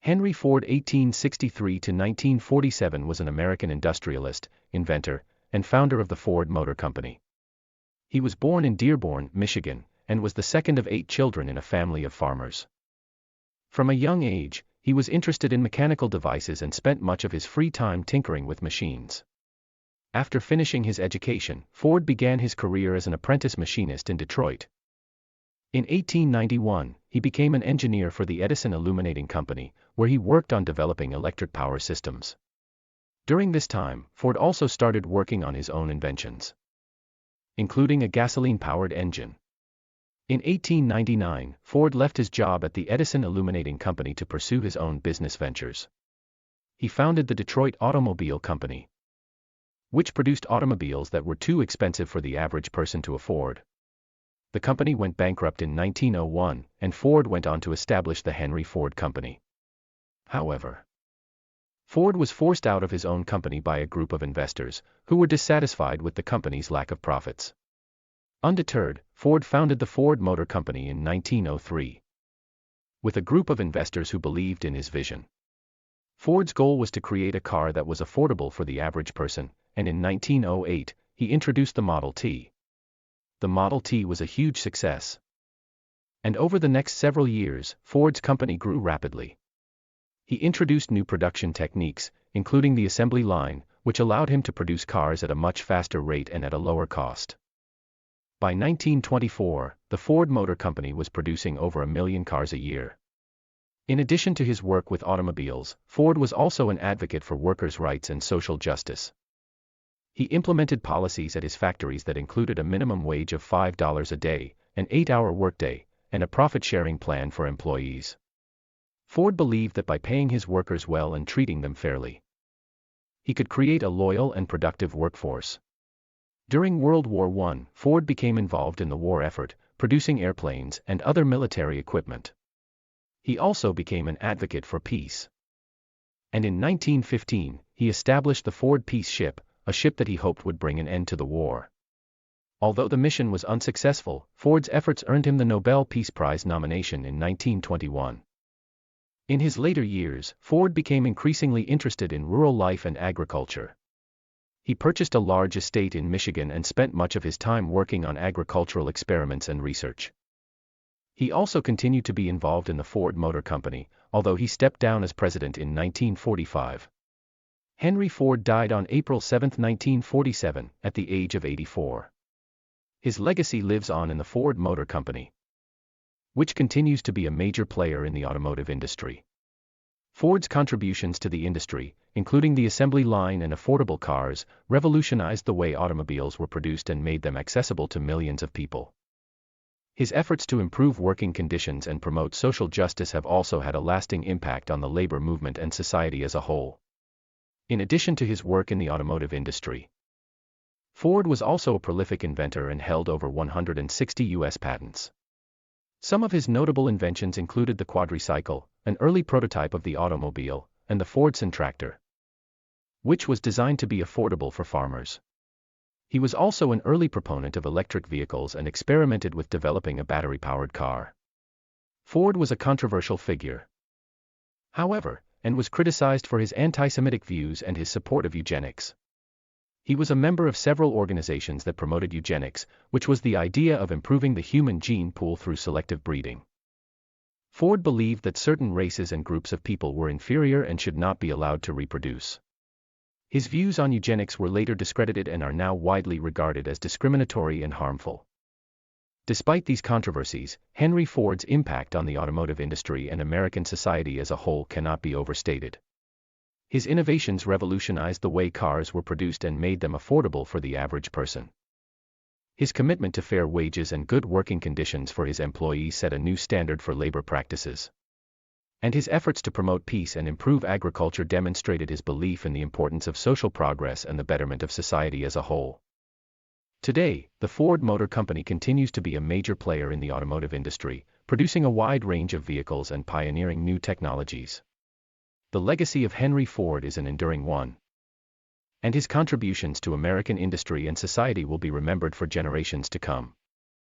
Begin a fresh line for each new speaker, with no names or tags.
Henry Ford (1863–1947) was an American industrialist, inventor, and founder of the Ford Motor Company. He was born in Dearborn, Michigan, and was the second of 8 children in a family of farmers. From a young age, he was interested in mechanical devices and spent much of his free time tinkering with machines. After finishing his education, Ford began his career as an apprentice machinist in Detroit. In 1891, he became an engineer for the Edison Illuminating Company, where he worked on developing electric power systems. During this time, Ford also started working on his own inventions, including a gasoline-powered engine. In 1899, Ford left his job at the Edison Illuminating Company to pursue his own business ventures. He founded the Detroit Automobile Company, which produced automobiles that were too expensive for the average person to afford. The company went bankrupt in 1901, and Ford went on to establish the Henry Ford Company. However, Ford was forced out of his own company by a group of investors, who were dissatisfied with the company's lack of profits. Undeterred, Ford founded the Ford Motor Company in 1903. With a group of investors who believed in his vision. Ford's goal was to create a car that was affordable for the average person, and in 1908, he introduced the Model T. The Model T was a huge success. And over the next several years, Ford's company grew rapidly. He introduced new production techniques, including the assembly line, which allowed him to produce cars at a much faster rate and at a lower cost. By 1924, the Ford Motor Company was producing over 1 million cars a year. In addition to his work with automobiles, Ford was also an advocate for workers' rights and social justice. He implemented policies at his factories that included a minimum wage of $5 a day, an 8-hour workday, and a profit-sharing plan for employees. Ford believed that by paying his workers well and treating them fairly, he could create a loyal and productive workforce. During World War I, Ford became involved in the war effort, producing airplanes and other military equipment. He also became an advocate for peace. And in 1915, he established the Ford Peace Ship, a ship that he hoped would bring an end to the war. Although the mission was unsuccessful, Ford's efforts earned him the Nobel Peace Prize nomination in 1921. In his later years, Ford became increasingly interested in rural life and agriculture. He purchased a large estate in Michigan and spent much of his time working on agricultural experiments and research. He also continued to be involved in the Ford Motor Company, although he stepped down as president in 1945. Henry Ford died on April 7, 1947, at the age of 84. His legacy lives on in the Ford Motor Company, which continues to be a major player in the automotive industry. Ford's contributions to the industry, including the assembly line and affordable cars, revolutionized the way automobiles were produced and made them accessible to millions of people. His efforts to improve working conditions and promote social justice have also had a lasting impact on the labor movement and society as a whole. In addition to his work in the automotive industry, Ford was also a prolific inventor and held over 160 U.S. patents. Some of his notable inventions included the quadricycle, an early prototype of the automobile, and the Fordson tractor, which was designed to be affordable for farmers. He was also an early proponent of electric vehicles and experimented with developing a battery-powered car. Ford was a controversial figure, however, and was criticized for his anti-Semitic views and his support of eugenics. He was a member of several organizations that promoted eugenics, which was the idea of improving the human gene pool through selective breeding. Ford believed that certain races and groups of people were inferior and should not be allowed to reproduce. His views on eugenics were later discredited and are now widely regarded as discriminatory and harmful. Despite these controversies, Henry Ford's impact on the automotive industry and American society as a whole cannot be overstated. His innovations revolutionized the way cars were produced and made them affordable for the average person. His commitment to fair wages and good working conditions for his employees set a new standard for labor practices. And his efforts to promote peace and improve agriculture demonstrated his belief in the importance of social progress and the betterment of society as a whole. Today, the Ford Motor Company continues to be a major player in the automotive industry, producing a wide range of vehicles and pioneering new technologies. The legacy of Henry Ford is an enduring one, and his contributions to American industry and society will be remembered for generations to come.